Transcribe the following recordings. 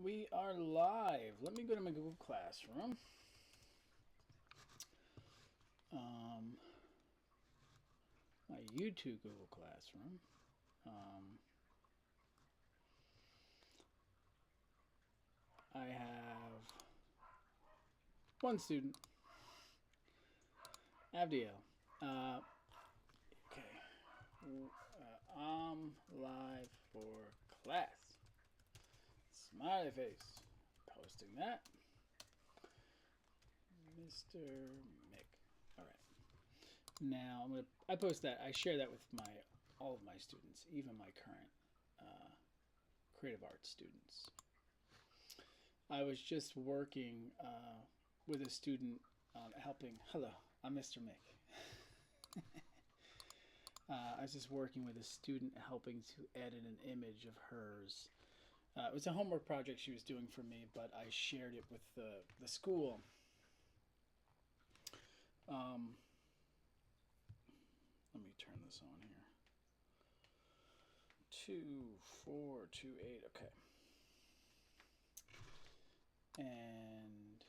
We are live. Let me go to my Google Classroom. My YouTube Google Classroom. I have one student, Abdiel. Okay. I'm live for class. Smiley face. Posting that. Mr. Mick. All right. Now I post that. I share that with all of my students, even my current creative arts students. I was just working with a student helping. Hello, I'm Mr. Mick. I was just working with a student helping to edit an image of hers. It was a homework project she was doing for me, but I shared it with the school. Let me turn this on here. 2428, okay. And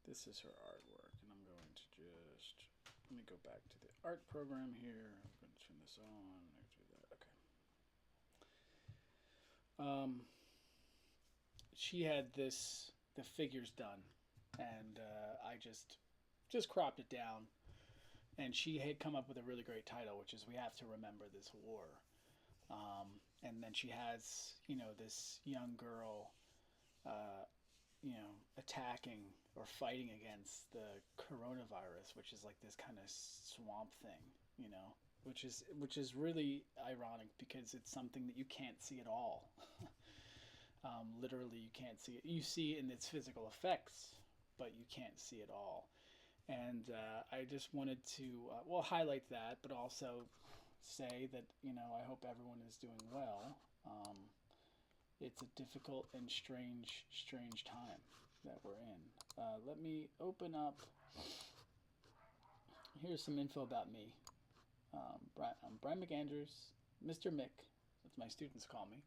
this is her artwork, and I'm going to just, let me go back to the art program here. I'm going to turn this on. I do that. Okay. She had the figures done, and I just cropped it down, and she had come up with a really great title, which is "We Have to Remember This War." And then she has, this young girl, attacking or fighting against the coronavirus, which is like this kind of swamp thing, which is really ironic because it's something that you can't see at all. Literally, you can't see it. You see it in its physical effects, but you can't see it all. And I just wanted to, highlight that, but also say that, I hope everyone is doing well. It's a difficult and strange time that we're in. Let me open up. Here's some info about me. I'm Brian McAndrews, Mr. Mick, that's my students call me.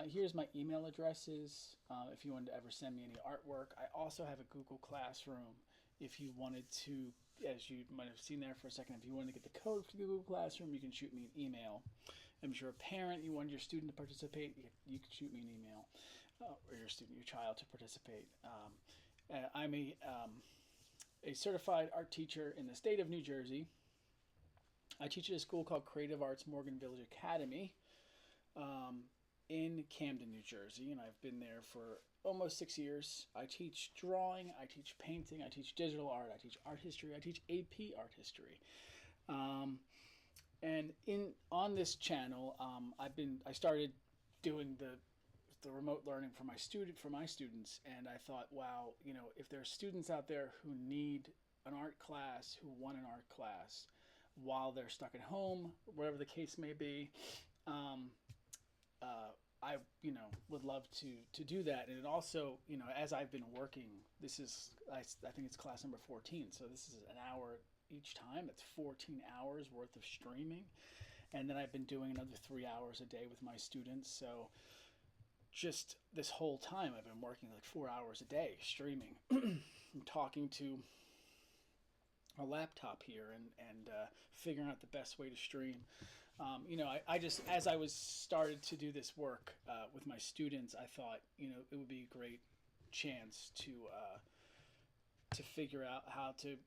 Here's my email addresses if you wanted to ever send me any artwork. I also have a Google Classroom if you wanted to, as you might have seen there for a second, if you wanted to get the code for the Google Classroom, you can shoot me an email. And if you're a parent, you want your student to participate, you can shoot me an email, or your child to participate. I'm a certified art teacher in the state of New Jersey. I teach at a school called Creative Arts Morgan Village Academy in Camden, New Jersey, and I've been there for almost 6 years. I teach drawing, I teach painting, I teach digital art, I teach art history, I teach AP art history. And on this channel, I started doing the remote learning for my students, and I thought, wow, if there are students out there who need an art class, who want an art class while they're stuck at home, whatever the case may be, I would love to do that. And it also, as I've been working, I think it's class number 14, so this is an hour each time. It's 14 hours worth of streaming, and then I've been doing another 3 hours a day with my students. So just this whole time I've been working like 4 hours a day streaming. I'm talking to a laptop here and figuring out the best way to stream. I just, as I started to do this work with my students, I thought, it would be a great chance to figure out how to,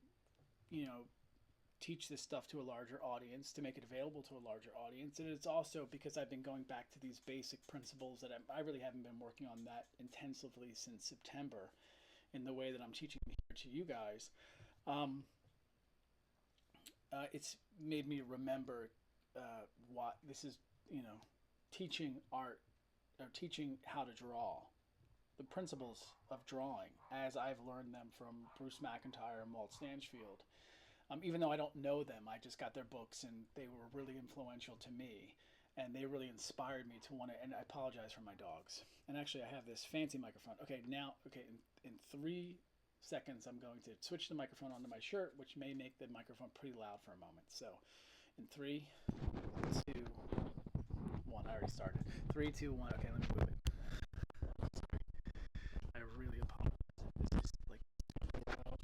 teach this stuff to a larger audience, to make it available to a larger audience. And it's also because I've been going back to these basic principles that I really haven't been working on that intensively since September in the way that I'm teaching here to you guys. It's made me remember what this is, teaching art, or teaching how to draw, the principles of drawing as I've learned them from Bruce McIntyre and Walt Stanchfield. Even though I don't know them, I just got their books and they were really influential to me, and they really inspired me to want to, and I apologize for my dogs. And actually I have this fancy microphone. Okay, in 3 seconds I'm going to switch the microphone onto my shirt, which may make the microphone pretty loud for a moment. So in 3, 2, 1, I already started. 3, 2, 1. Okay, let me move it. I really apologize. This is like loud.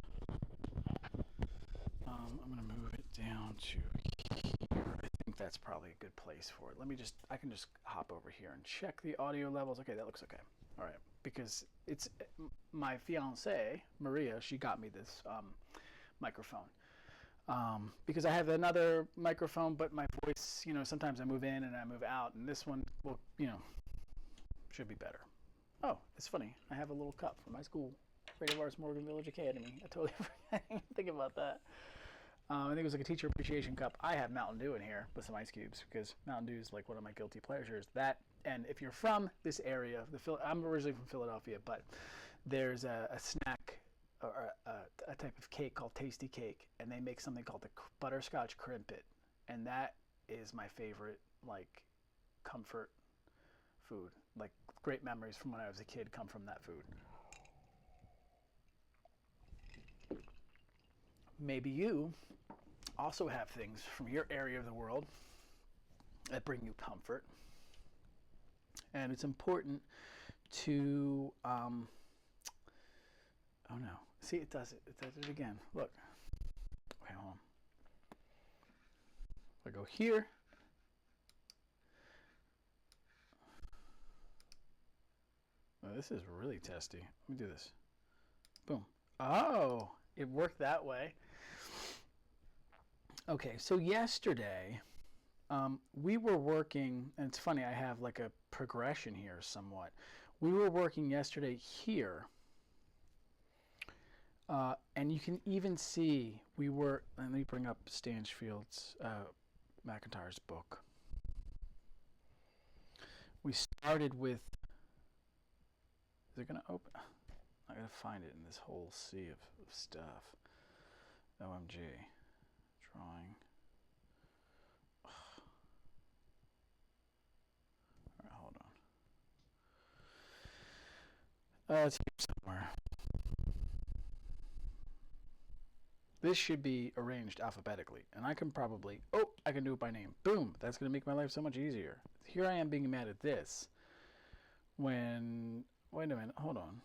I'm gonna move it down to here. I think that's probably a good place for it. I can just hop over here and check the audio levels. Okay, that looks okay. All right, because it's my fiance Maria. She got me this microphone. Because I have another microphone, but my voice, sometimes I move in and I move out, and this one will, should be better. Oh, it's funny. I have a little cup from my school, Creative Arts Morgan Village Academy. I totally didn't think about that. I think it was like a teacher appreciation cup. I have Mountain Dew in here with some ice cubes because Mountain Dew is like one of my guilty pleasures. That, and if you're from this area, I'm originally from Philadelphia, but there's a snack or a type of cake called Tasty Cake, and they make something called the butterscotch crimpet, and that is my favorite, like, comfort food. Like, great memories from when I was a kid come from that food. Maybe you also have things from your area of the world that bring you comfort, and it's important to oh no, see, it does it again. Look, okay, hold on. I go here, oh, this is really testy. Let me do this. Boom. Oh, it worked that way. Okay, so yesterday we were working, and it's funny, I have like a progression here somewhat. We were working yesterday here, and you can even see let me bring up Stanchfield's, McIntyre's book. We started with, is it going to open? I got to find it in this whole sea of stuff. OMG. Drawing. All right, hold on. It's here somewhere. This should be arranged alphabetically, and I can do it by name. Boom! That's going to make my life so much easier. Here I am being mad at this when, wait a minute, hold on.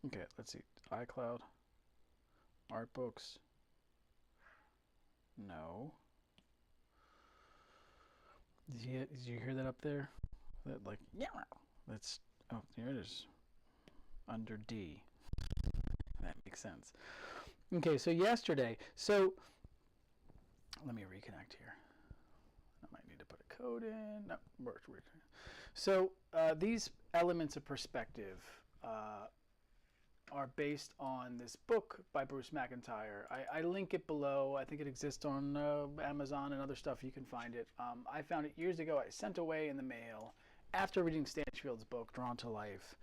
Okay, let's see. iCloud, art books. No. Did you hear that up there? That, like, yeah. That's, oh, here it is. Under D. That makes sense. Okay, so yesterday, let me reconnect here. I might need to put a code in. No, worked. So these elements of perspective are based on this book by Bruce McIntyre. I link it below. I think it exists on Amazon and other stuff. You can find it. I found it years ago. I sent away in the mail after reading Stanchfield's book, Drawn to Life.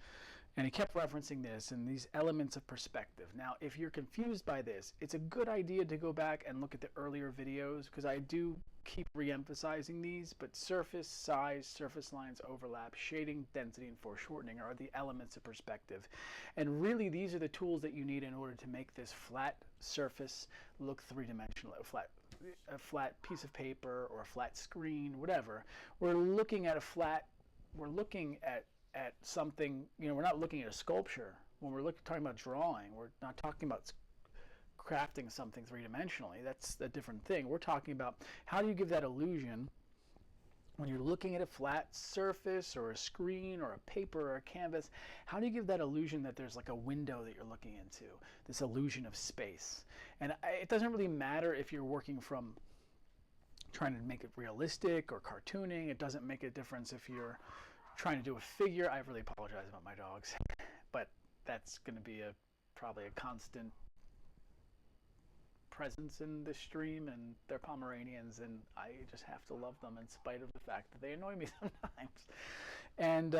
And he kept referencing this and these elements of perspective. Now, if you're confused by this, it's a good idea to go back and look at the earlier videos, because I do keep re-emphasizing these, but surface, size, surface lines, overlap, shading, density, and foreshortening are the elements of perspective. And really, these are the tools that you need in order to make this flat surface look three-dimensional, a flat piece of paper or a flat screen, whatever. We're looking at something, we're not looking at a sculpture. When we're talking about drawing, we're not talking about crafting something three-dimensionally. That's a different thing. We're talking about how do you give that illusion when you're looking at a flat surface or a screen or a paper or a canvas. How do you give that illusion that there's like a window that you're looking into, this illusion of space? And it doesn't really matter if you're working from trying to make it realistic or cartooning. It doesn't make a difference if you're trying to do a figure. I really apologize about my dogs, but that's going to be probably a constant presence in this stream, and they're Pomeranians, and I just have to love them in spite of the fact that they annoy me sometimes. And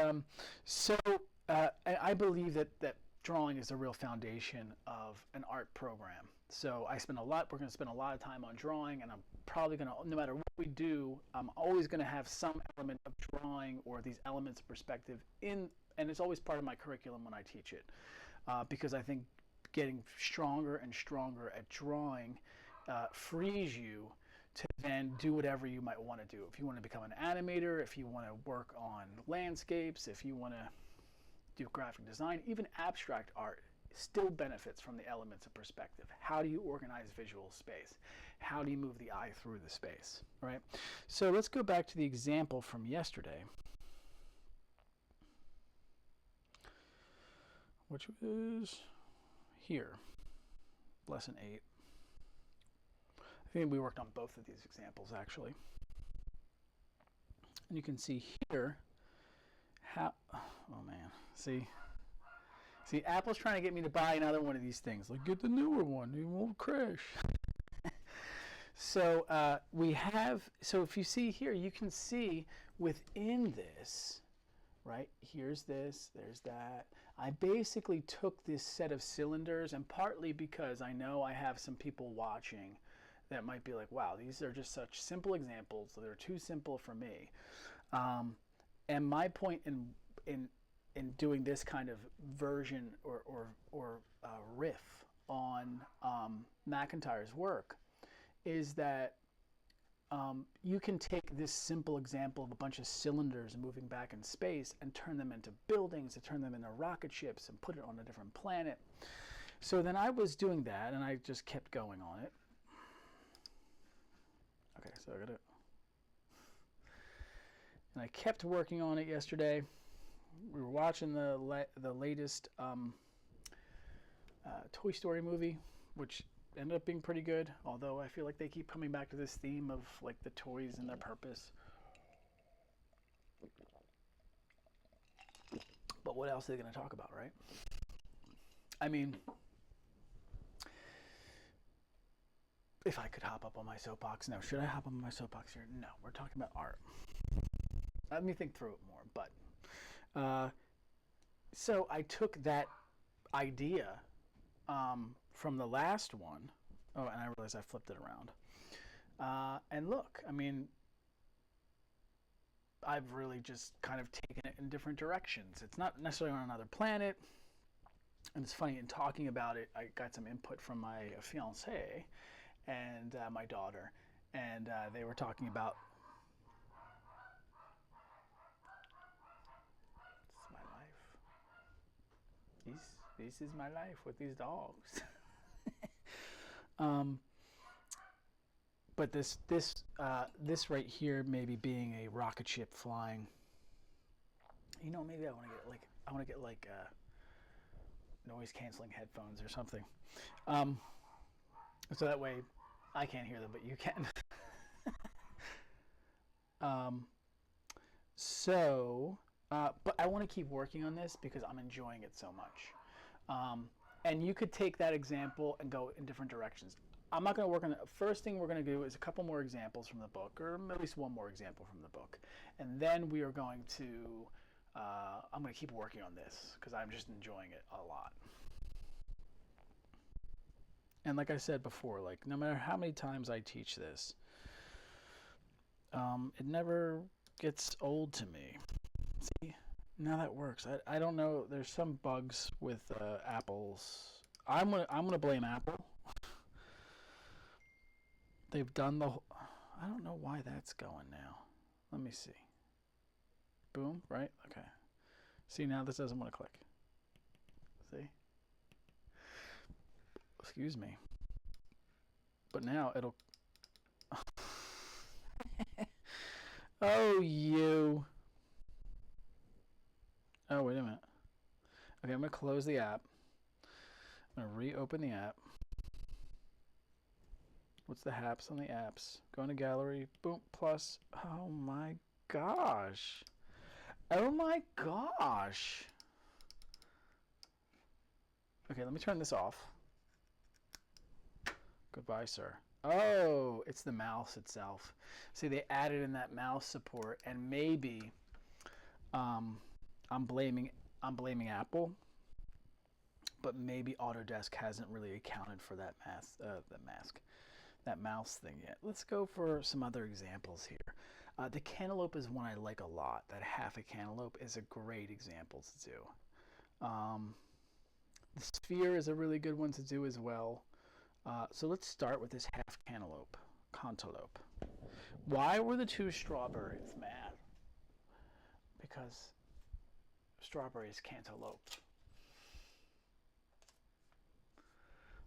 I believe that drawing is a real foundation of an art program. So we're going to spend a lot of time on drawing, and I'm probably going to, no matter what we do, I'm always going to have some element of drawing or these elements of perspective in, and it's always part of my curriculum when I teach it, because I think getting stronger and stronger at drawing frees you to then do whatever you might want to do. If you want to become an animator, if you want to work on landscapes, if you want to do graphic design, even abstract art still benefits from the elements of perspective. How do you organize visual space? How do you move the eye through the space, right? So let's go back to the example from yesterday, which was here, lesson 8. I think we worked on both of these examples actually. And you can see here how, oh man, see, Apple's trying to get me to buy another one of these things. Like, get the newer one, it won't crash. So so if you see here, you can see within this, right, here's this, there's that. I basically took this set of cylinders, and partly because I know I have some people watching that might be like, wow, these are just such simple examples, they're too simple for me. And my point in doing this kind of version or riff on McIntyre's work is that you can take this simple example of a bunch of cylinders moving back in space and turn them into buildings, and turn them into rocket ships, and put it on a different planet. So then I was doing that, and I just kept going on it. Okay, so I got it. And I kept working on it yesterday. We were watching the latest Toy Story movie, which ended up being pretty good, although I feel like they keep coming back to this theme of like the toys and their purpose. But what else are they going to talk about, right? I mean, if I could hop up on my soapbox, no. Should I hop on my soapbox here? No, we're talking about art. Let me think through it more. But so I took that idea from the last one. Oh, and I realized I flipped it around. And look, I mean, I've really just kind of taken it in different directions. It's not necessarily on another planet. And it's funny, in talking about it, I got some input from my fiancée and my daughter. And they were talking about, it's my life. This is my life with these dogs. But this right here, maybe being a rocket ship flying. You know, maybe I want to get like noise canceling headphones or something. So that way I can't hear them, but you can. But I want to keep working on this because I'm enjoying it so much. And you could take that example and go in different directions. I'm not going to work on it. First thing we're going to do is a couple more examples from the book, or at least one more example from the book. And then we are going to, I'm going to keep working on this because I'm just enjoying it a lot. And like I said before, like no matter how many times I teach this, it never gets old to me. See, now that works. I don't know. There's some bugs with apples. I'm gonna blame Apple. They've done the. I don't know why that's going now. Let me see. Boom. Right. Okay. See, now this doesn't want to click. See. Excuse me. But now it'll. Oh, you. Oh, wait a minute. Okay, I'm going to close the app. I'm going to reopen the app. What's the apps on the apps? Go into gallery. Boom. Plus. Oh, my gosh. Oh, my gosh. Okay, let me turn this off. Goodbye, sir. Oh, it's the mouse itself. See, they added in that mouse support, and maybe I'm blaming Apple, but maybe Autodesk hasn't really accounted for that mouse thing yet. Let's go for some other examples here. The cantaloupe is one I like a lot. That half a cantaloupe is a great example to do. The sphere is a really good one to do as well. So let's start with this half cantaloupe. Why were the two strawberries mad? Because strawberry is cantaloupe.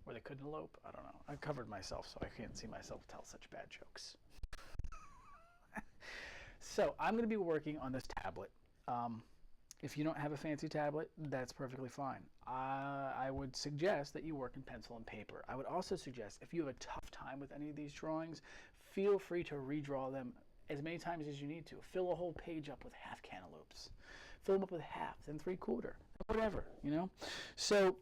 Or they couldn't elope? I don't know. I covered myself so I can't see myself tell such bad jokes. So I'm going to be working on this tablet. If you don't have a fancy tablet, that's perfectly fine. I would suggest that you work in pencil and paper. I would also suggest if you have a tough time with any of these drawings, feel free to redraw them as many times as you need to. Fill a whole page up with half cantaloupes. Fill them up with halves and 3/4, whatever, you know? So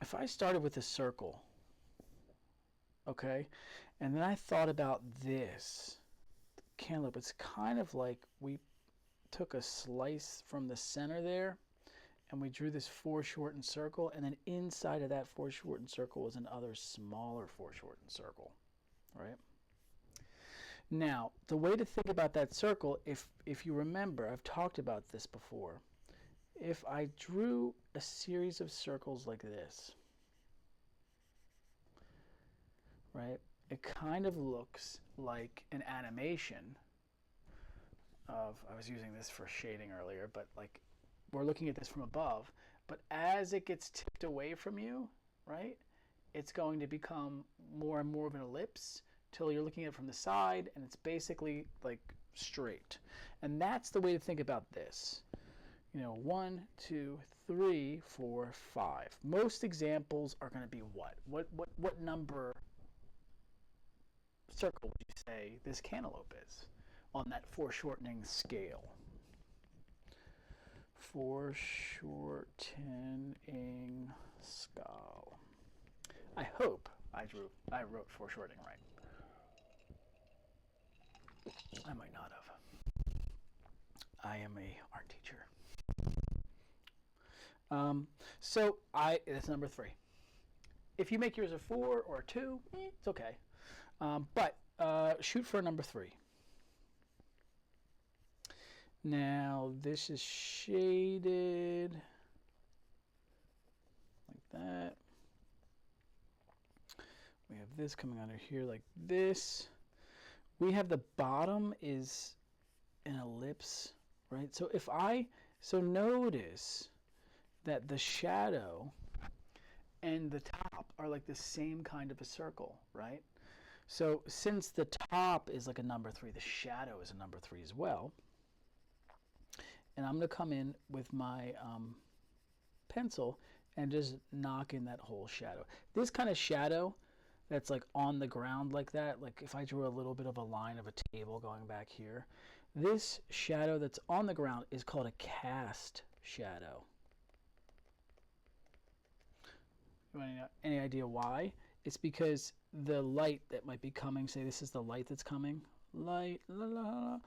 if I started with a circle, okay, and then I thought about this cantaloupe, it's kind of like we took a slice from the center there and we drew this foreshortened circle, and then inside of that foreshortened circle was another smaller foreshortened circle, right? Now, the way to think about that circle, if you remember, I've talked about this before. If I drew a series of circles like this, right, it kind of looks like an animation of, I was using this for shading earlier, but like we're looking at this from above, but as it gets tipped away from you, right, it's going to become more and more of an ellipse till you're looking at it from the side and it's basically like straight. And that's the way to think about this. You know, 1, 2, 3, 4, 5. Most examples are going to be what? What number circle would you say this cantaloupe is on that foreshortening scale? Foreshortening scale. I hope I wrote foreshortening right. I might not have. I am a art teacher. So that's number 3. If you make yours a 4 or a 2, it's okay. But shoot for a number 3. Now this is shaded like that. We have this coming under here like this. We have the bottom is an ellipse, right? So notice that the shadow and the top are like the same kind of a circle, right? So since the top is like a number 3, the shadow is a number 3 as well. And I'm going to come in with my pencil and just knock in that whole shadow. This kind of shadow that's like on the ground like that, like if I drew a little bit of a line of a table going back here, this shadow that's on the ground is called a cast shadow. You want any idea why? It's because the light that might be coming, say this is the light that's coming, light, la, la, la,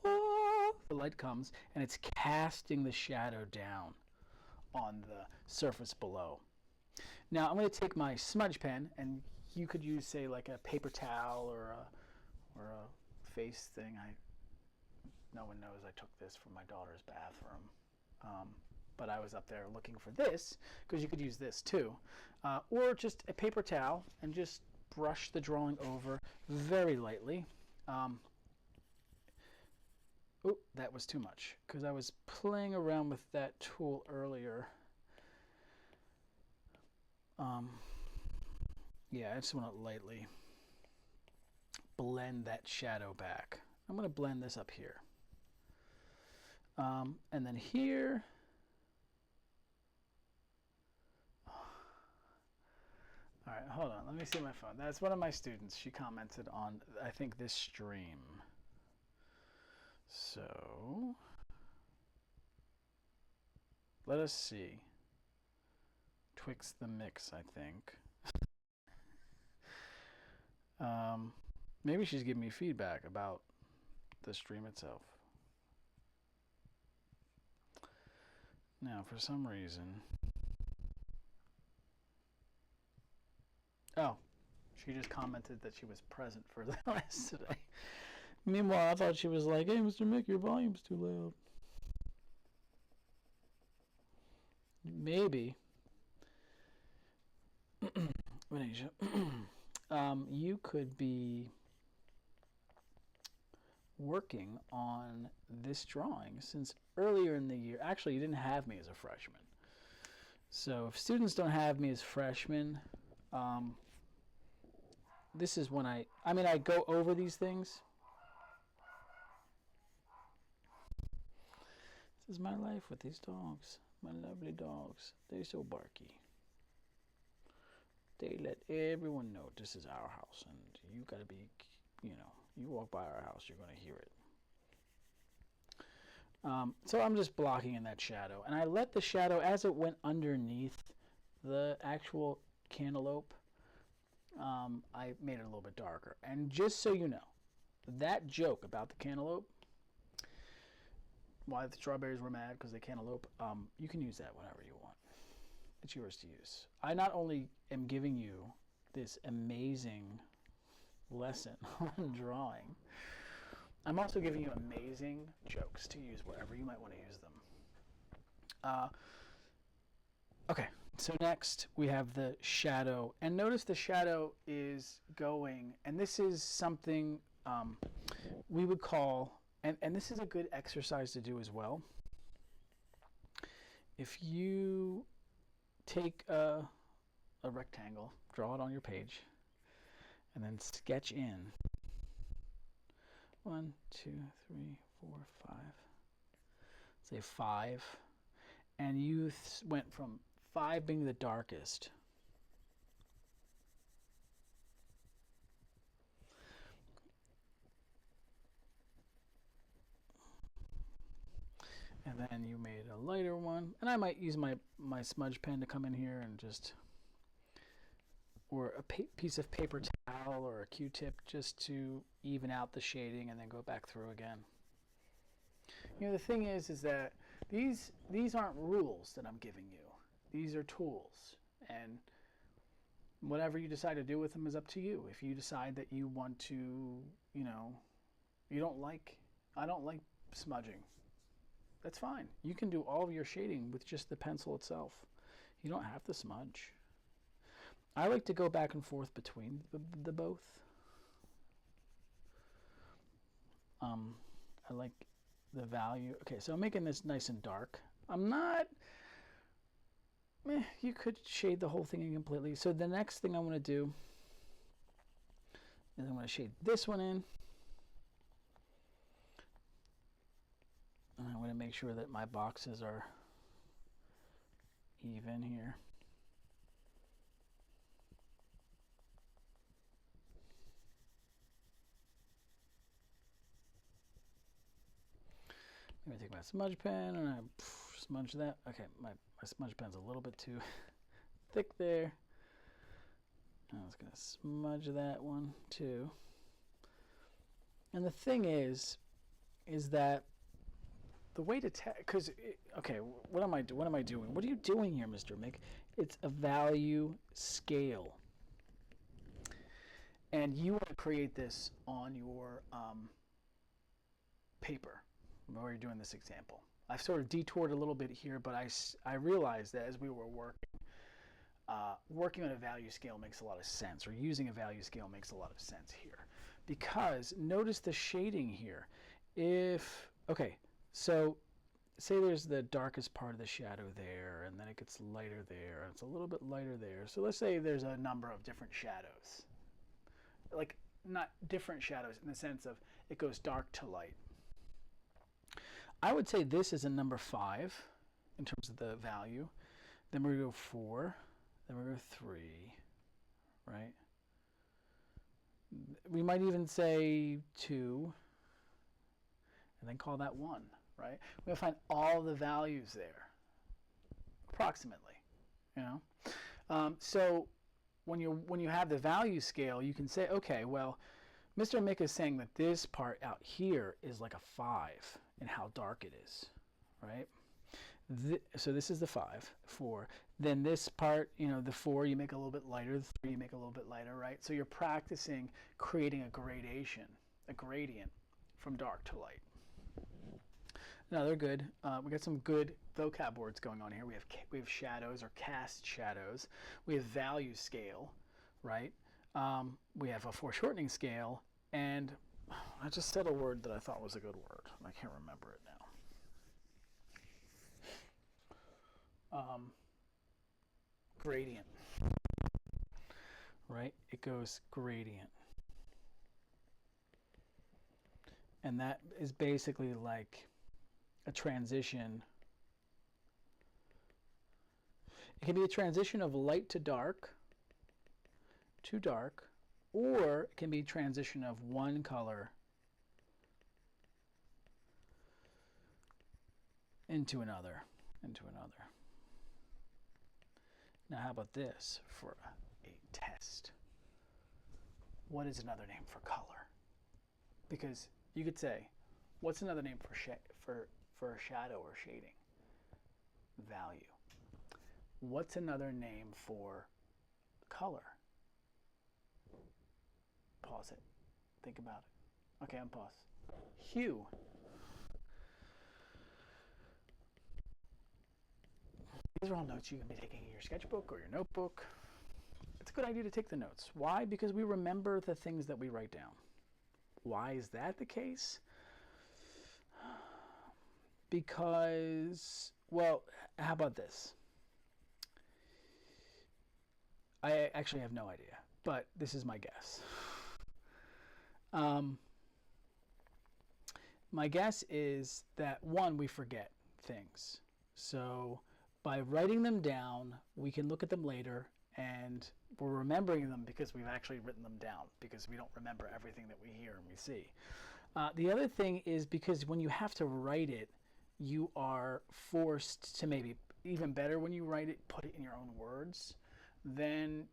oh, the light comes and it's casting the shadow down on the surface below. Now I'm going to take my smudge pen, and you could use, say, like a paper towel or a face thing. No one knows I took this from my daughter's bathroom, but I was up there looking for this because you could use this too, or just a paper towel and just brush the drawing over very lightly. Oh, that was too much because I was playing around with that tool earlier. Yeah, I just want to lightly blend that shadow back. I'm going to blend this up here. And then here. All right, hold on. Let me see my phone. That's one of my students. She commented on, I think, this stream. So, let us see. Twix the Mix, I think. Maybe she's giving me feedback about the stream itself. Now, for some reason... Oh, she just commented that she was present for the rest today. Meanwhile, I thought she was like, hey, Mr. Mick, your volume's too loud. Maybe. You could be working on this drawing since earlier in the year. Actually, you didn't have me as a freshman. So if students don't have me as freshmen, this is when I go over these things. This is my life with these dogs, my lovely dogs. They're so barky. They let everyone know this is our house, and you gotta be, you walk by our house, you're gonna hear it. So I'm just blocking in that shadow, and I let the shadow, as it went underneath the actual cantaloupe, I made it a little bit darker. And just so you know, that joke about the cantaloupe, why the strawberries were mad because they cantaloupe, you can use that whenever you want. It's yours to use. I not only am giving you this amazing lesson on drawing, I'm also giving you amazing jokes to use wherever you might want to use them. Okay, so next we have the shadow. And notice the shadow is going, and this is something we would call, and this is a good exercise to do as well. If you take a rectangle, draw it on your page, and then sketch in 1, 2, 3, 4, 5. Say 5. And you went from 5 being the darkest. And then you made a lighter one. And I might use my smudge pen to come in here and just, or a piece of paper towel or a Q-tip just to even out the shading and then go back through again. The thing is that these aren't rules that I'm giving you. These are tools. And whatever you decide to do with them is up to you. If you decide that you want to, I don't like smudging, that's fine. You can do all of your shading with just the pencil itself. You don't have to smudge. I like to go back and forth between the both. I like the value. Okay, so I'm making this nice and dark. I'm not, you could shade the whole thing in completely. So the next thing I want to do is I'm going to shade this one in. And I'm going to make sure that my boxes are even here. I'm going to take my smudge pen and I smudge that. Okay, my smudge pen's a little bit too thick there. I was going to smudge that one too. And the thing is that the way to because okay, what am I doing? What are you doing here, Mr. Mick? It's a value scale, and you want to create this on your paper where you're doing this example. I've sort of detoured a little bit here, but I realized that as we were working on a value scale makes a lot of sense, or using a value scale makes a lot of sense here, because notice the shading here. Okay, so say there's the darkest part of the shadow there, and then it gets lighter there, and it's a little bit lighter there. So let's say there's a number of different shadows. Like, not different shadows in the sense of it goes dark to light. I would say this is a number 5 in terms of the value. Then we go 4, then we go 3, right? We might even say 2, and then call that 1, right? We'll find all the values there, approximately, So when you have the value scale, you can say, okay, well, Mr. Mick is saying that this part out here is like a 5 in how dark it is, right? So this is the 5, 4. Then this part, the 4 you make a little bit lighter, the 3 you make a little bit lighter, right? So you're practicing creating a gradient from dark to light. No, they're good. We got some good vocab words going on here. We have shadows or cast shadows. We have value scale, right? We have a foreshortening scale, and I just said a word that I thought was a good word. I can't remember it now. Gradient. Right? It goes gradient. And that is basically like a transition. It can be a transition of light to dark, or it can be a transition of one color into another. Now, how about this for a test? What is another name for color? Because you could say, what's another name for shadow or shading? Value. What's another name for color? Pause it. Think about it. Okay, unpause. Hue. These are all notes you can be taking in your sketchbook or your notebook. It's a good idea to take the notes. Why? Because we remember the things that we write down. Why is that the case? Because, well, how about this? I actually have no idea, but this is my guess. My guess is that, one, we forget things. So by writing them down, we can look at them later, and we're remembering them because we've actually written them down, because we don't remember everything that we hear and we see. The other thing is because when you have to write it, you are forced to, maybe even better when you write it, put it in your own words. Then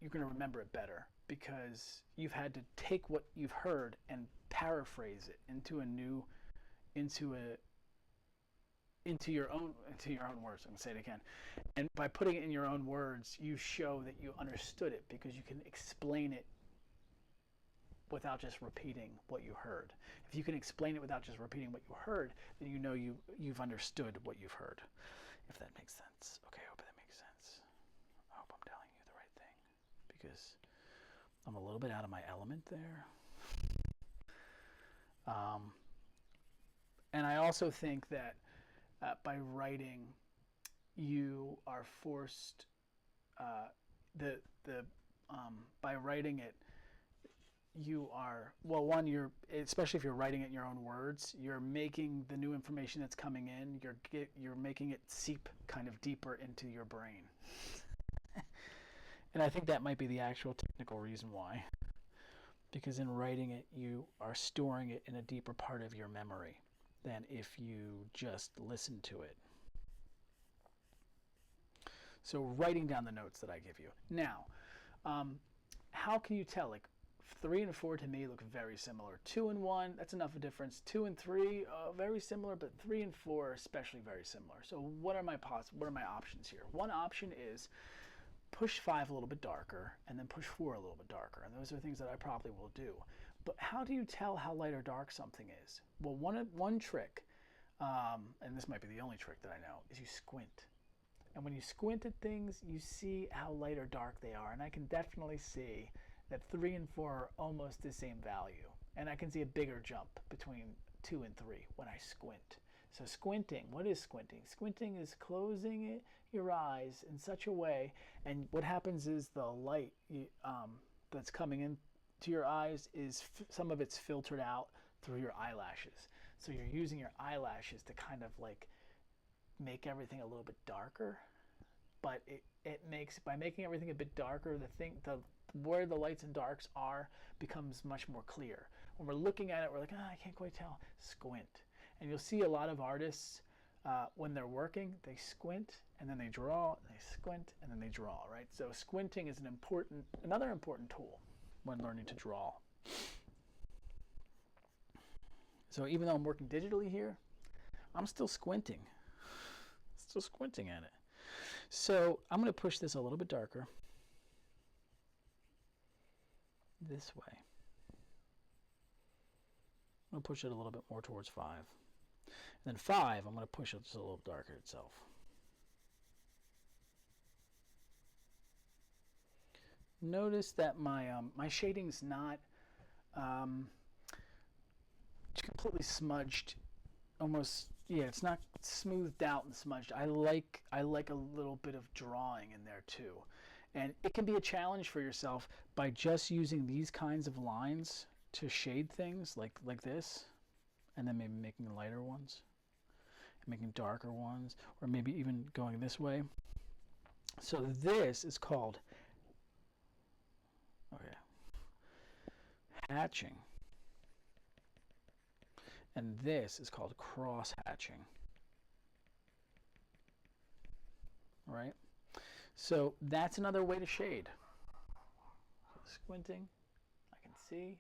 you're going to remember it better because you've had to take what you've heard and paraphrase it into your own words. I'm going to say it again. And by putting it in your own words, you show that you understood it because you can explain it without just repeating what you heard. If you can explain it without just repeating what you heard, then you know you've understood what you've heard. If that makes sense. Okay, I hope that makes sense. I hope I'm telling you the right thing because I'm a little bit out of my element there. And I also think that by writing, you are forced by writing it, you are, well, one, you're, especially if you're writing it in your own words, you're making the new information that's coming in, you're making it seep kind of deeper into your brain. And I think that might be the actual technical reason why. Because in writing it, you are storing it in a deeper part of your memory than if you just listen to it. So writing down the notes that I give you. Now, how can you tell? Like 3 and 4 to me look very similar. 2 and 1, that's enough of a difference. 2 and 3, very similar, but 3 and 4 especially very similar. So what are my options here? One option is push 5 a little bit darker and then push 4 a little bit darker. And those are things that I probably will do. But how do you tell how light or dark something is? Well, one trick, and this might be the only trick that I know, is you squint. And when you squint at things, you see how light or dark they are. And I can definitely see that 3 and 4 are almost the same value. And I can see a bigger jump between 2 and 3 when I squint. So squinting, what is squinting? Squinting is closing your eyes in such a way, and what happens is the light that's coming in to your eyes is some of it's filtered out through your eyelashes. So you're using your eyelashes to kind of like make everything a little bit darker, but it makes, by making everything a bit darker, where the lights and darks are becomes much more clear. When we're looking at it, we're like, I can't quite tell. Squint. And you'll see a lot of artists, when they're working, they squint, and then they draw, and they squint, and then they draw, right? So squinting is another important tool when learning to draw. So even though I'm working digitally here, I'm still squinting. Still squinting at it. So I'm going to push this a little bit darker. This way. I'm going to push it a little bit more towards 5. And then 5, I'm going to push it just a little darker itself. Notice that my shading's not completely smudged, almost, yeah, it's not smoothed out and smudged. I like a little bit of drawing in there too. And it can be a challenge for yourself by just using these kinds of lines to shade things like this, and then maybe making lighter ones, making darker ones, or maybe even going this way. So this is called, okay, hatching. And this is called cross hatching. Right? So that's another way to shade. Squinting, I can see.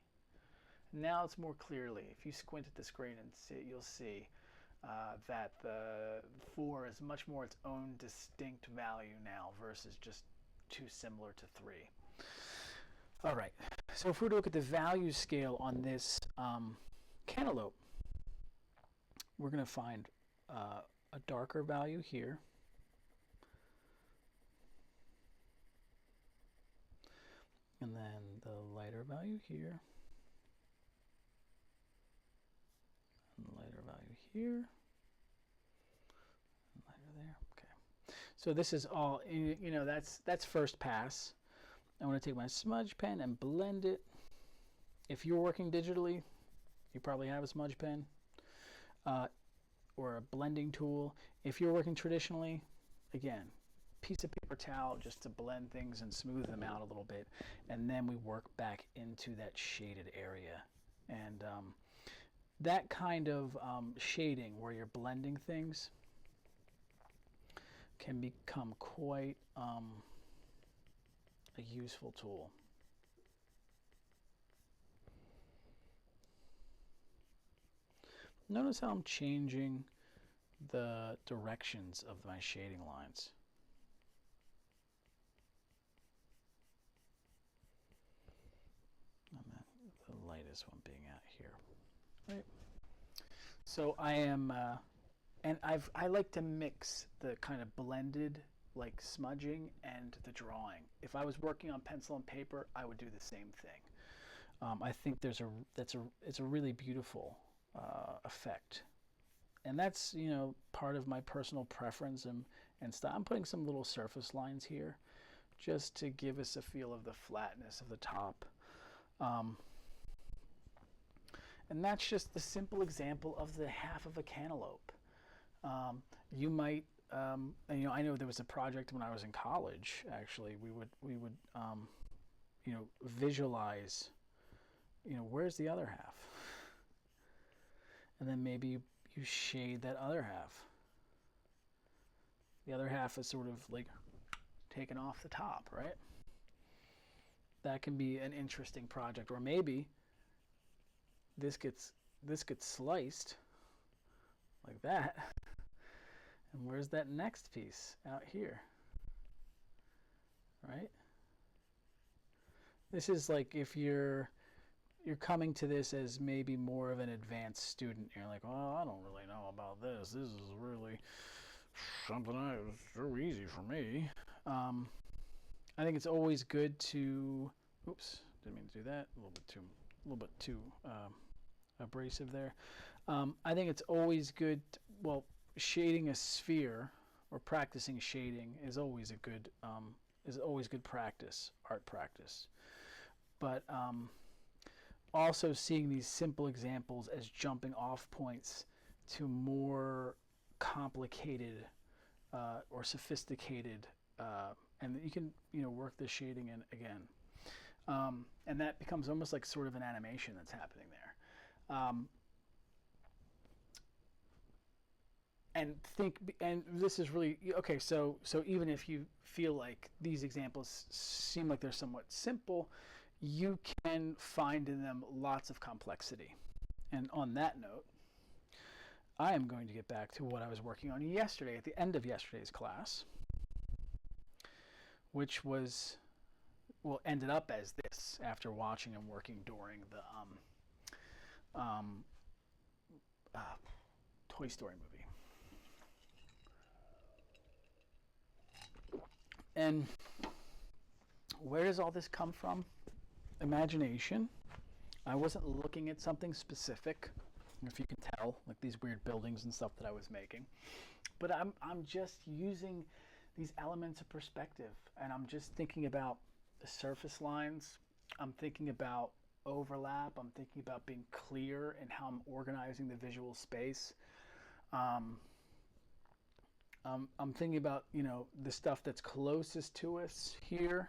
Now it's more clearly. If you squint at the screen and see, you'll see that the 4 is much more its own distinct value now versus just too similar to 3. All right, so if we were to look at the value scale on this cantaloupe, we're going to find a darker value here. And then the lighter value here. And the lighter value here. And lighter there. Okay. So this is all, you know, that's first pass. I want to take my smudge pen and blend it. If you're working digitally, you probably have a smudge pen or a blending tool. If you're working traditionally, again, piece of paper towel just to blend things and smooth them out a little bit, and then we work back into that shaded area. And that kind of shading where you're blending things can become quite a useful tool. Notice how I'm changing the directions of my shading lines. And then the lightest one being out here. Right. So I am, and I like to mix the kind of blended, like smudging and the drawing. If I was working on pencil and paper, I would do the same thing. I think it's a really beautiful effect, and that's, you know, part of my personal preference and style. I'm putting some little surface lines here just to give us a feel of the flatness of the top. And that's just the simple example of the half of a cantaloupe. You might, and, you know, I know there was a project when I was in college. Actually, we would, you know, visualize, you know, where's the other half, and then maybe you shade that other half. The other half is sort of like taken off the top, right? That can be an interesting project. Or maybe this gets sliced like that. And where's that next piece? Out here. Right? This is like if you're coming to this as maybe more of an advanced student. You're like, well, I don't really know about this. This is really something that's so easy for me. I think it's always good to, oops, didn't mean to do that. A little bit too abrasive there. I think it's always good, well, shading a sphere or practicing shading is always good practice, art practice. But also seeing these simple examples as jumping off points to more complicated or sophisticated, and you can, you know, work the shading in again, and that becomes almost like sort of an animation that's happening there. And this is really okay. So even if you feel like these examples seem like they're somewhat simple, you can find in them lots of complexity. And on that note, I am going to get back to what I was working on yesterday at the end of yesterday's class, which was, well, ended up as this after watching and working during the Toy Story movie. And where does all this come from? Imagination. I wasn't looking at something specific. if you can tell, like these weird buildings and stuff that I was making. But I'm just using these elements of perspective, and I'm just thinking about the surface lines. I'm thinking about overlap. I'm thinking about being clear in how I'm organizing the visual space. I'm thinking about, the stuff that's closest to us here.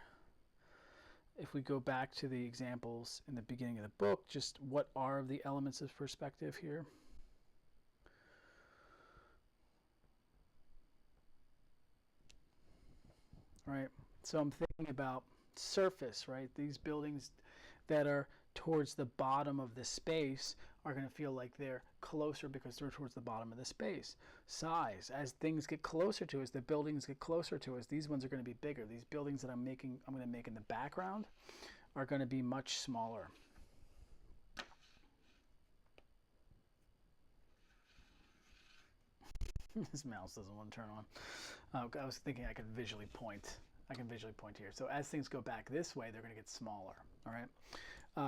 If we go back to the examples in the beginning of the book, just what are the elements of perspective here? Right. So I'm thinking about surface, right? These buildings that are towards the bottom of the space are going to feel like they're closer because they're towards the bottom of the space. Size, as things get closer to us, the buildings get closer to us, these ones are going to be bigger. These buildings that I'm going to make in the background are going to be much smaller. This mouse doesn't want to turn on. I was thinking I could visually point. I can visually point here. So as things go back this way, they're going to get smaller. All right.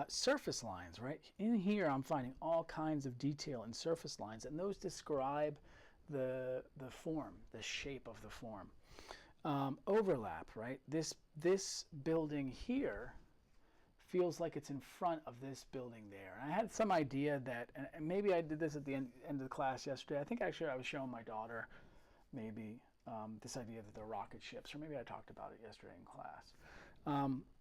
Surface lines, right? In here, I'm finding all kinds of detail in surface lines, and those describe the form, the shape of the form. Overlap, right? This building here feels like it's in front of this building there. And I had some idea that, and maybe I did this at the end of the class yesterday. I think actually I was showing my daughter maybe this idea that they're rocket ships, or maybe I talked about it yesterday in class.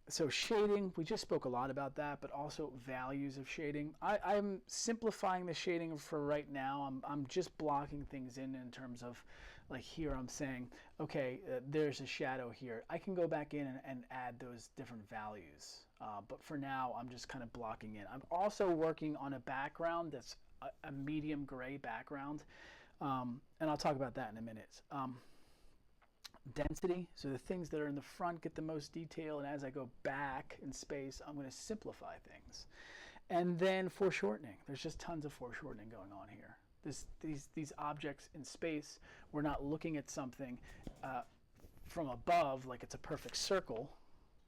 So shading, we just spoke a lot about that, but also values of shading. I'm simplifying the shading for right now. I'm just blocking things in terms of, like here I'm saying, okay, there's a shadow here. I can go back in and add those different values. But for now, I'm just kind of blocking in. I'm also working on a background that's a medium gray background. And I'll talk about that in a minute. Density, so the things that are in the front get the most detail, and as I go back in space, I'm going to simplify things. And then foreshortening. There's just tons of foreshortening going on here. These objects in space, we're not looking at something from above like it's a perfect circle.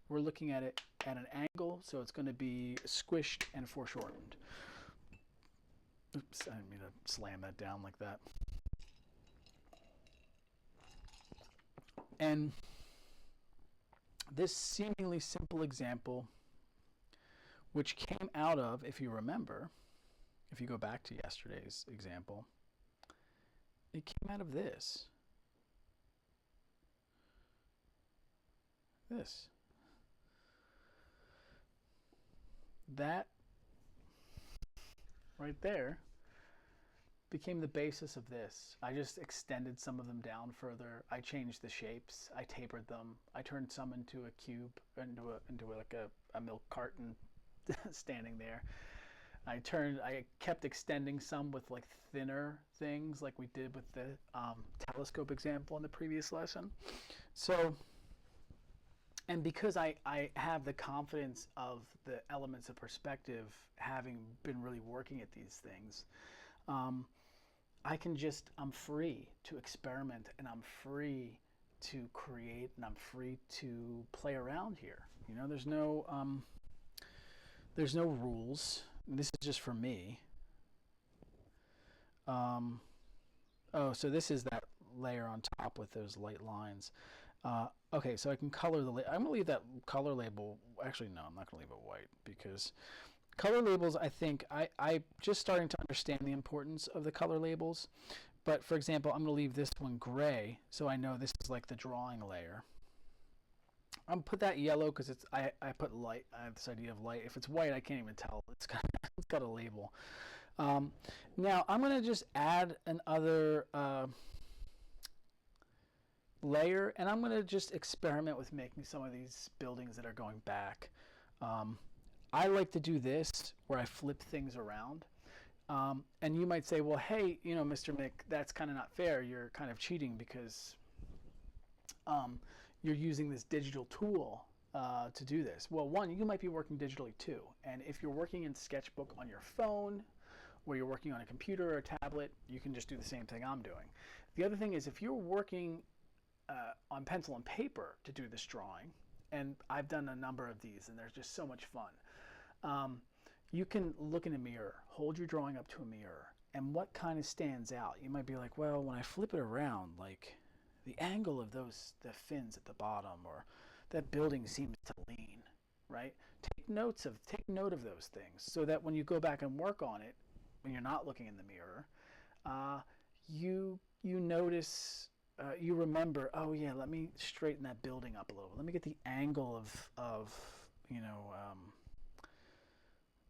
We're looking at it at an angle, so it's going to be squished and foreshortened. Oops, I didn't mean to slam that down like that. And this seemingly simple example, which came out of, if you remember, if you go back to yesterday's example, it came out of this. That right there became the basis of this. I just extended some of them down further. I changed the shapes. I tapered them. I turned some into a cube, into like a milk carton standing there. I kept extending some with like thinner things like we did with the telescope example in the previous lesson. So, and because I have the confidence of the elements of perspective, having been really working at these things, I'm free to experiment, and I'm free to create, and I'm free to play around here. There's no rules. This is just for me. So this is that layer on top with those light lines. Okay, so I can color I'm going to leave that color label. Actually, no, I'm not going to leave it white, because color labels, I think, I just starting to understand the importance of the color labels. But for example, I'm going to leave this one gray, so I know this is like the drawing layer. I'm put that yellow because I put light. I have this idea of light. If it's white, I can't even tell. It's got a label. Now I'm going to just add another layer, and I'm going to just experiment with making some of these buildings that are going back. I like to do this where I flip things around. And you might say, well, hey, Mr. Mick, that's kind of not fair. You're kind of cheating because you're using this digital tool to do this. Well, one, you might be working digitally too. And if you're working in Sketchbook on your phone, or you're working on a computer or a tablet, you can just do the same thing I'm doing. The other thing is, if you're working on pencil and paper to do this drawing, and I've done a number of these, and they're just so much fun, you can look in a mirror, hold your drawing up to a mirror, and what kind of stands out? You might be like, well, when I flip it around, like the angle of the fins at the bottom, or that building seems to lean, right? Take note of those things so that when you go back and work on it, when you're not looking in the mirror, you notice, you remember, oh yeah, let me straighten that building up a little. Let me get the angle of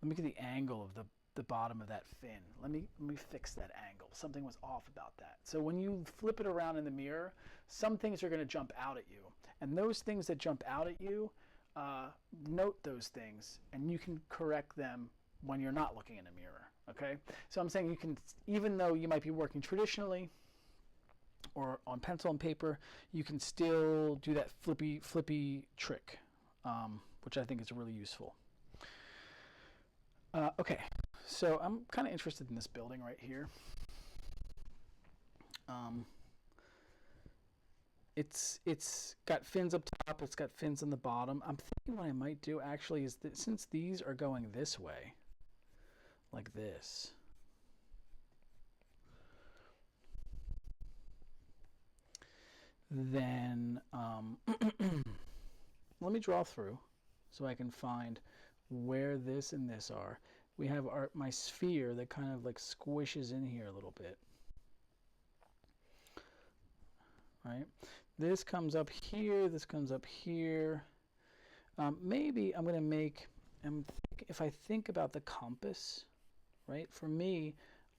let me get the angle of the bottom of that fin. Let me fix that angle. Something was off about that. So when you flip it around in the mirror, some things are going to jump out at you. And those things that jump out at you, note those things, and you can correct them when you're not looking in a mirror. Okay? So I'm saying you can, even though you might be working traditionally or on pencil and paper, you can still do that flippy trick, which I think is really useful. Okay, so I'm kind of interested in this building right here. It's got fins up top, it's got fins on the bottom. I'm thinking what I might do actually is that since these are going this way, like this, then let me draw through so I can find where this and this are. We have my sphere that kind of like squishes in here a little bit, right? This comes up here, this comes up here. Maybe I'm going to make, if I think about the compass, right? For me,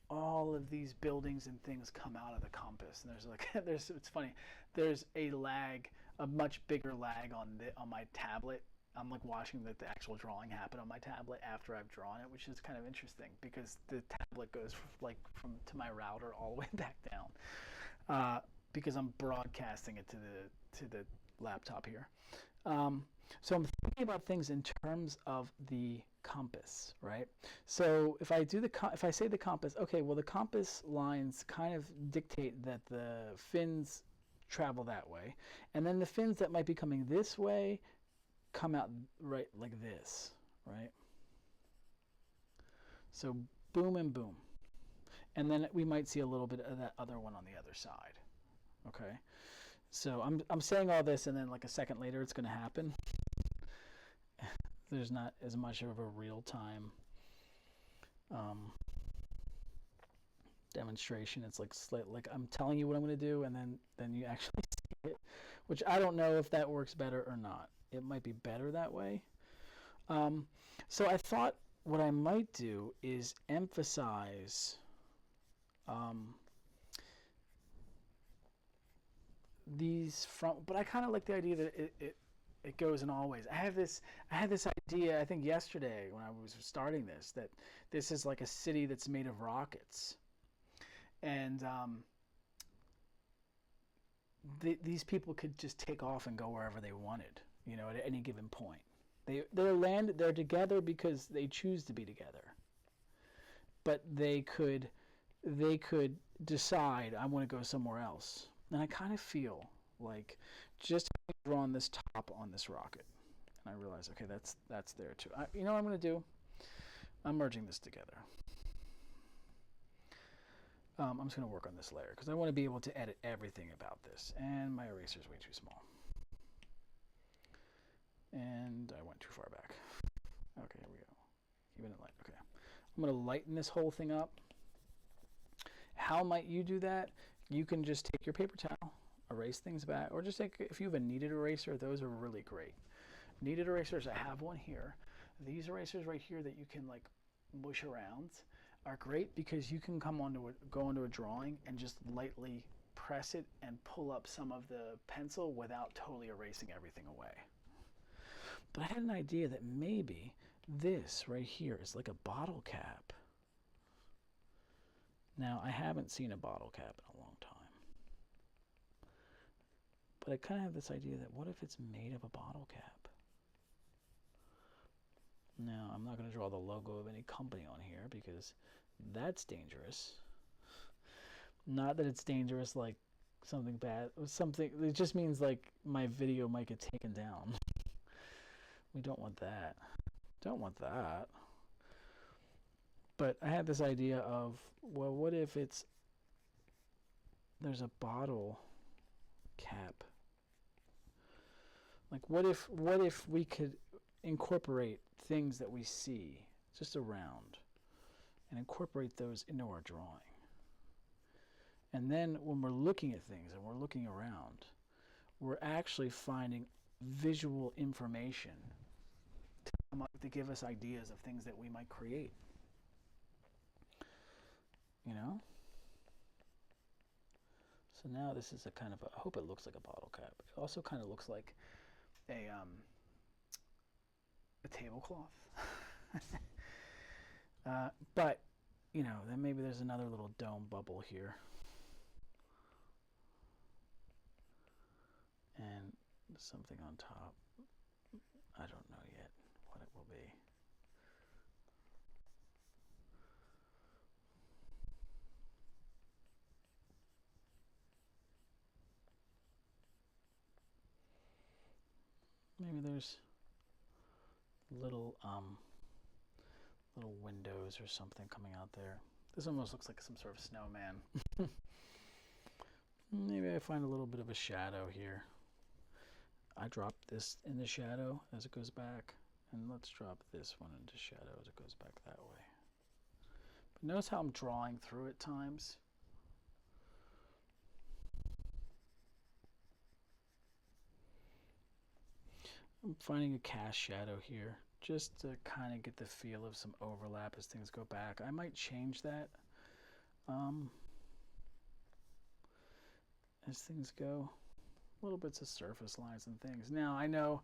all of these buildings and things come out of the compass. And there's like, it's funny, there's a lag, a much bigger lag on my tablet. I'm like watching the actual drawing happen on my tablet after I've drawn it, which is kind of interesting because the tablet goes like to my router all the way back down, because I'm broadcasting it to the laptop here. So I'm thinking about things in terms of the compass, right? So if I say the compass, okay, well the compass lines kind of dictate that the fins travel that way, and then the fins that might be coming this way come out right like this, right? So boom and boom. And then we might see a little bit of that other one on the other side. Okay? So I'm saying all this and then like a second later it's going to happen. There's not as much of a real-time demonstration. It's like I'm telling you what I'm going to do and then you actually see it, which I don't know if that works better or not. It might be better that way. So I thought what I might do is emphasize these but I kind of like the idea that it goes in all ways. I had this idea, I think yesterday when I was starting this, that this is like a city that's made of rockets. And these people could just take off and go wherever they wanted, you know, at any given point. They're together because they choose to be together. But they could decide, I want to go somewhere else. And I kind of feel like just drawn this top on this rocket, and I realize, okay, that's there too. You know what I'm going to do? I'm merging this together. I'm just going to work on this layer because I want to be able to edit everything about this, and my eraser is way too small. And I went too far back. Okay, here we go. Keeping it light. Okay. I'm going to lighten this whole thing up. How might you do that? You can just take your paper towel, erase things back, or just if you have a kneaded eraser, those are really great. Kneaded erasers, I have one here. These erasers right here that you can like mush around are great because you can go into a drawing and just lightly press it and pull up some of the pencil without totally erasing everything away. But I had an idea that maybe this right here is like a bottle cap. Now, I haven't seen a bottle cap in a long time. But I kind of have this idea that what if it's made of a bottle cap? Now, I'm not going to draw the logo of any company on here because that's dangerous. Not that it's dangerous like something bad. It just means like my video might get taken down. We don't want that. Don't want that. But I had this idea of, well, what if there's a bottle cap? Like, what if we could incorporate things that we see just around and incorporate those into our drawing? And then when we're looking at things and we're looking around, we're actually finding visual information to give us ideas of things that we might create. You know? So now this is a kind of I hope it looks like a bottle cap. It also kind of looks like a tablecloth. But, you know, then maybe there's another little dome bubble here. And something on top. I don't know yet what it will be. Maybe there's little windows or something coming out there. This almost looks like some sort of snowman. Maybe I find a little bit of a shadow here. I drop this in the shadow as it goes back, and let's drop this one into shadow as it goes back that way. But notice how I'm drawing through at times. I'm finding a cast shadow here just to kind of get the feel of some overlap as things go back. I might change that as things go. Little bits of surface lines and things. Now I know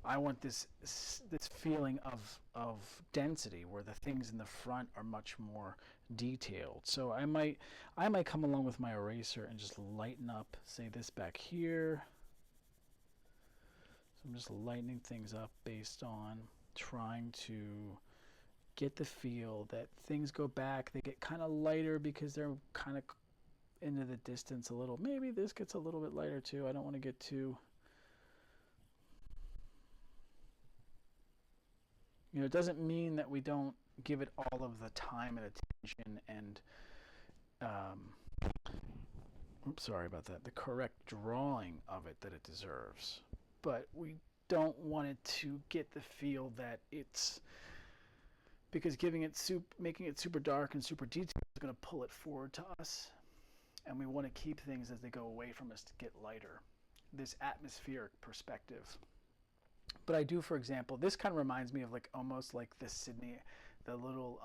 I want this feeling of density where the things in the front are much more detailed. So I might come along with my eraser and just lighten up, say, this back here. So I'm just lightening things up based on trying to get the feel that things go back. They get kind of lighter because they're kind of into the distance a little. Maybe this gets a little bit lighter too. I don't want to get too, you know, it doesn't mean that we don't give it all of the time and attention and oops, sorry about that, the correct drawing of it that it deserves. But we don't want it to get the feel that it's, because making it super dark and super detailed is going to pull it forward to us. And we want to keep things as they go away from us to get lighter. This atmospheric perspective. But I do, for example, this kind of reminds me of like almost like the Sydney, the little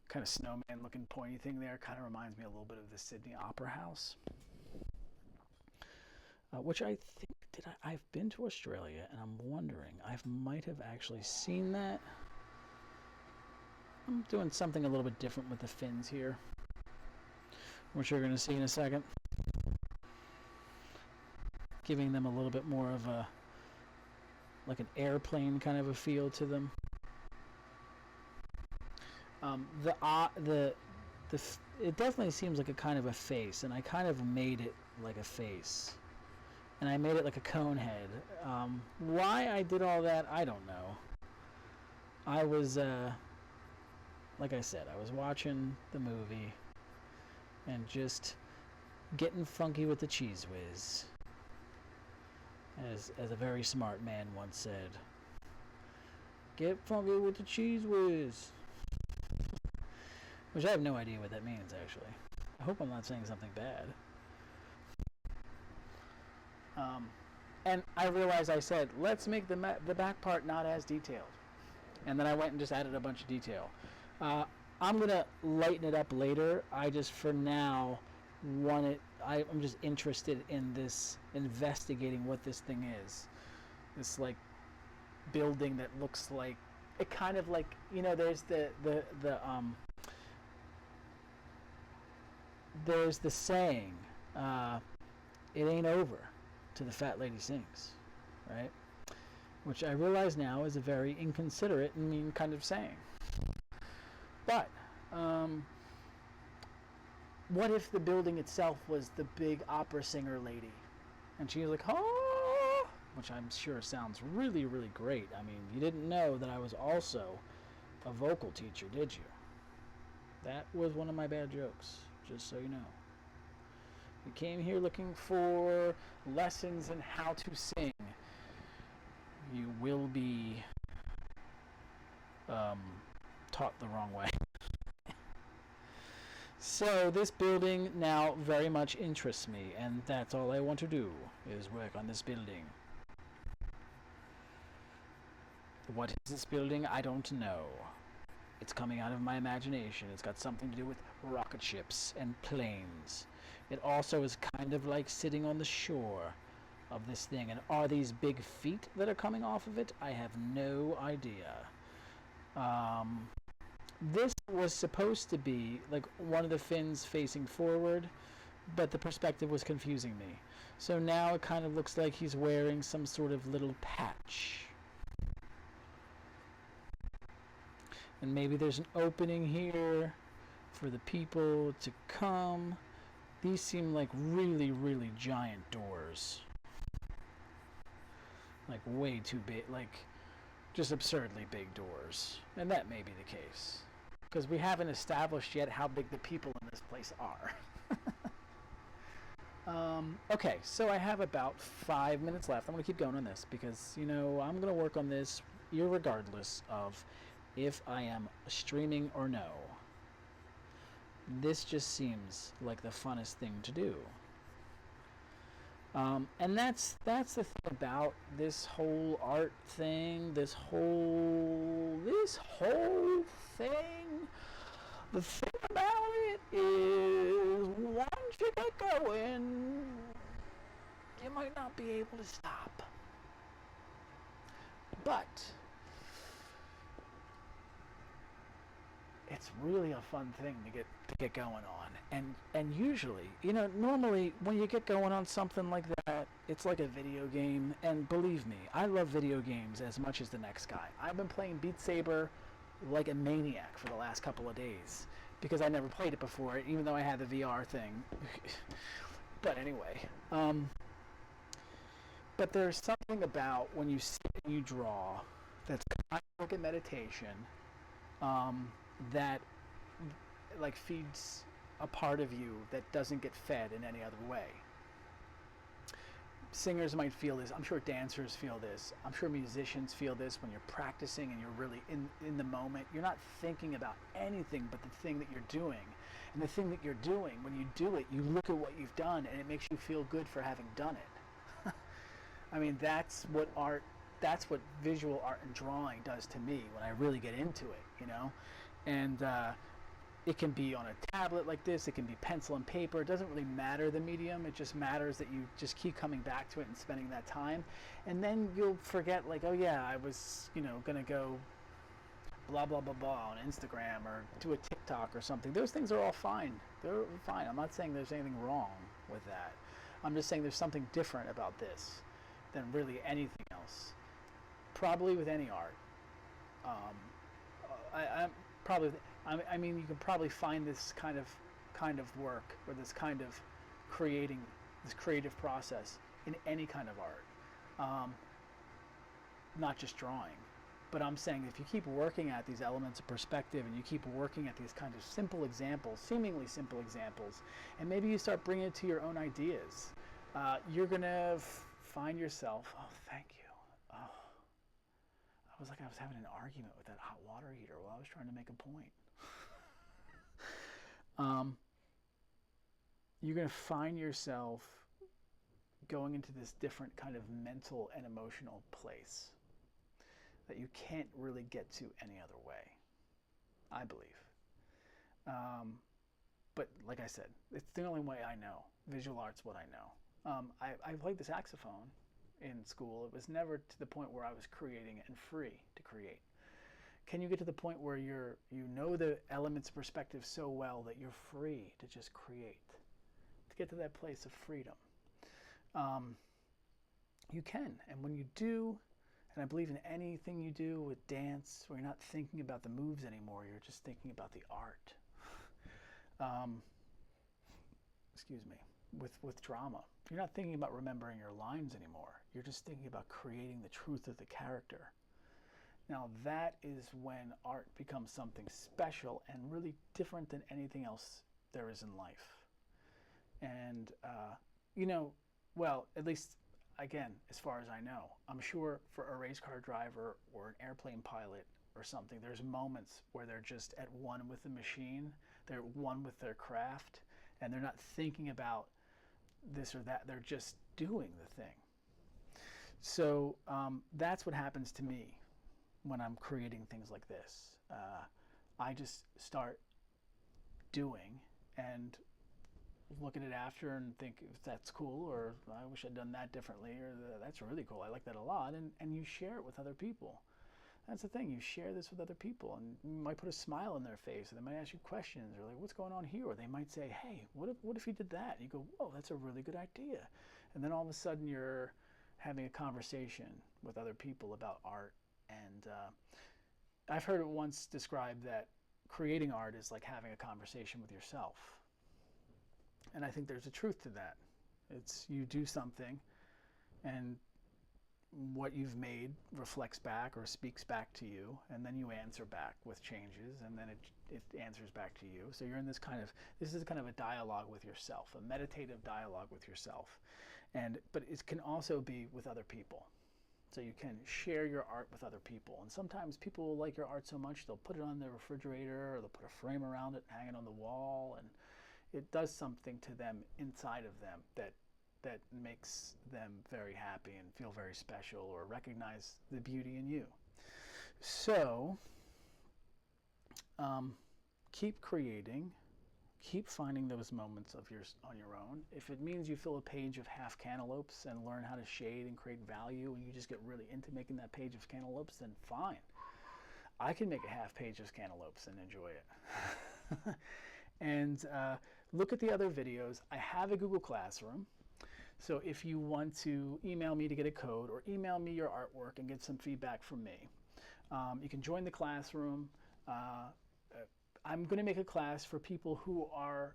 kind of snowman looking pointy thing there kind of reminds me a little bit of the Sydney Opera House. Which I think, I've been to Australia and I'm wondering, I might have actually seen that. I'm doing something a little bit different with the fins here, which you're going to see in a second. Giving them a little bit more of a, like an airplane kind of a feel to them. It definitely seems like a kind of a face, and I kind of made it like a face. And I made it like a cone head. Why I did all that, I don't know. I was, like I said, I was watching the movie and just getting funky with the cheese whiz. As a very smart man once said, get funky with the cheese whiz. Which I have no idea what that means, actually. I hope I'm not saying something bad. And I realized I said, let's make the back part not as detailed. And then I went and just added a bunch of detail. I'm going to lighten it up later. I just, for now, I'm just interested in this, investigating what this thing is. This, like, building that looks like, it kind of like, you know, there's the saying, it ain't over till the fat lady sings, right? Which I realize now is a very inconsiderate and mean kind of saying. But, what if the building itself was the big opera singer lady? And she was like, oh, which I'm sure sounds really, really great. I mean, you didn't know that I was also a vocal teacher, did you? That was one of my bad jokes, just so you know. We came here looking for lessons in how to sing. You will be taught the wrong way. So this building now very much interests me, and that's all I want to do, is work on this building. What is this building? I don't know. It's coming out of my imagination. It's got something to do with rocket ships and planes. It also is kind of like sitting on the shore of this thing. And are these big feet that are coming off of it? I have no idea. This was supposed to be like one of the fins facing forward, but the perspective was confusing me. So now it kind of looks like he's wearing some sort of little patch. And maybe there's an opening here for the people to come. These seem like really, really giant doors. Like way too big, like just absurdly big doors. And that may be the case. Because we haven't established yet how big the people in this place are. Okay, so I have about 5 minutes left. I'm going to keep going on this because, you know, I'm going to work on this irregardless of if I am streaming or no. This just seems like the funnest thing to do. And that's the thing about this whole art thing, this whole thing. The thing about it is once you get going, you might not be able to stop. But it's really a fun thing to get going on. And usually, you know, normally when you get going on something like that, it's like a video game. And believe me, I love video games as much as the next guy. I've been playing Beat Saber like a maniac for the last couple of days because I never played it before, even though I had the VR thing. But anyway, but there's something about when you sit and you draw that's kind of like a meditation, that like feeds a part of you that doesn't get fed in any other way. Singers might feel this. I'm sure dancers feel this. I'm sure musicians feel this when you're practicing and you're really in the moment. You're not thinking about anything but the thing that you're doing. And the thing that you're doing, when you do it, you look at what you've done and it makes you feel good for having done it. I mean, that's what visual art and drawing does to me when I really get into it, you know? And it can be on a tablet like this. It can be pencil and paper. It doesn't really matter the medium. It just matters that you just keep coming back to it and spending that time. And then you'll forget, like, oh yeah, I was, you know, going to go blah, blah, blah, blah on Instagram or do a TikTok or something. Those things are all fine. They're fine. I'm not saying there's anything wrong with that. I'm just saying there's something different about this than really anything else. Probably with any art. I mean, you can probably find this kind of work or this kind of creative process in any kind of art, not just drawing. But I'm saying if you keep working at these elements of perspective and you keep working at these kind of simple examples, seemingly simple examples, and maybe you start bringing it to your own ideas, you're gonna find yourself. Oh, thank you. Oh, I was like I was having an argument with that hot water heater while I was trying to make a point. You're going to find yourself going into this different kind of mental and emotional place that you can't really get to any other way, I believe. But like I said, it's the only way I know. Visual art's what I know. I played the saxophone in school. It was never to the point where I was creating and free to create. Can you get to the point where you know the elements of perspective so well that you're free to just create? To get to that place of freedom. You can. And when you do, and I believe in anything you do with dance, where you're not thinking about the moves anymore, you're just thinking about the art. Excuse me. With drama, you're not thinking about remembering your lines anymore. You're just thinking about creating the truth of the character. Now that is when art becomes something special and really different than anything else there is in life. And, well, at least, again, as far as I know, I'm sure for a race car driver or an airplane pilot or something, there's moments where they're just at one with the machine, they're one with their craft, and they're not thinking about this or that, they're just doing the thing. So that's what happens to me when I'm creating things like this. I just start doing and look at it after and think if that's cool, or I wish I'd done that differently, or that's really cool, I like that a lot, and you share it with other people. That's the thing, you share this with other people, and you might put a smile on their face, or they might ask you questions, or like, what's going on here? Or they might say, hey, what if you did that? And you go, whoa, that's a really good idea. And then all of a sudden you're having a conversation with other people about art. And I've heard it once described that creating art is like having a conversation with yourself. And I think there's a truth to that. It's you do something, and what you've made reflects back or speaks back to you, and then you answer back with changes, and then it answers back to you. So you're in this is kind of a dialogue with yourself, a meditative dialogue with yourself. But it can also be with other people. So you can share your art with other people. And sometimes people will like your art so much, they'll put it on their refrigerator, or they'll put a frame around it, hang it on the wall, and it does something to them inside of them that makes them very happy and feel very special, or recognize the beauty in you. So keep creating, keep finding those moments of yours on your own. If it means you fill a page of half cantaloupes and learn how to shade and create value, and you just get really into making that page of cantaloupes, then fine. I can make a half page of cantaloupes and enjoy it. And look at the other videos. I have a Google Classroom. So if you want to email me to get a code, or email me your artwork and get some feedback from me, you can join the classroom. I'm going to make a class for people who are,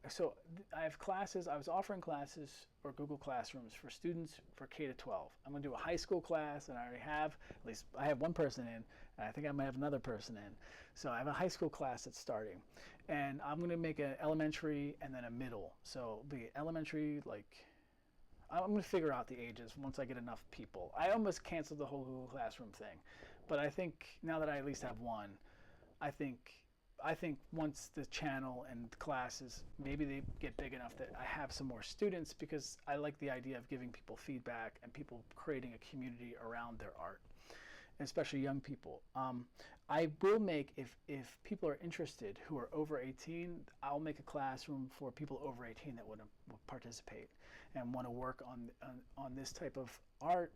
so I have classes, I was offering classes or Google Classrooms for students for K to 12. I'm going to do a high school class, and I already have, at least I have one person in, and I think I might have another person in. So I have a high school class that's starting, and I'm going to make an elementary and then a middle. So the elementary, like, I'm going to figure out the ages once I get enough people. I almost canceled the whole Google Classroom thing, but I think now that I at least have one, I think once the channel and classes, maybe they get big enough that I have some more students, because I like the idea of giving people feedback and people creating a community around their art, especially young people. I will make, if people are interested who are over 18, I'll make a classroom for people over 18 that would participate and want to work on this type of art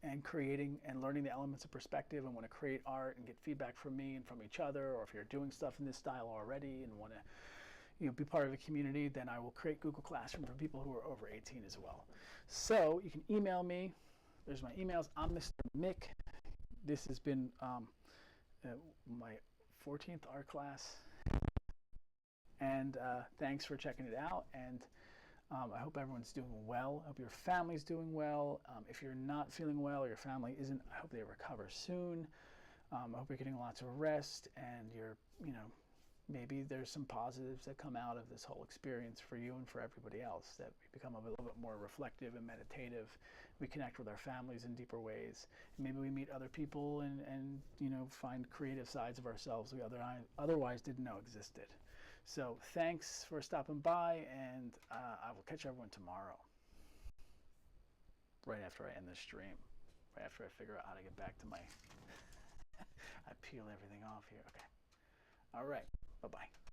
and creating and learning the elements of perspective, and want to create art and get feedback from me and from each other. Or if you're doing stuff in this style already and want to be part of a community, then I will create Google Classroom for people who are over 18 as well. So you can email me. There's my emails. I'm Mr. Mick. This has been my 14th art class, and thanks for checking it out. And I hope everyone's doing well. I hope your family's doing well. If you're not feeling well, or your family isn't, I hope they recover soon. I hope you're getting lots of rest, and you're, maybe there's some positives that come out of this whole experience for you and for everybody else, that we become a little bit more reflective and meditative. We connect with our families in deeper ways. Maybe we meet other people and find creative sides of ourselves we otherwise didn't know existed. So thanks for stopping by, and I will catch everyone tomorrow, right after I end this stream, right after I figure out how to get back to my, I peel everything off here. Okay. All right. Bye-bye.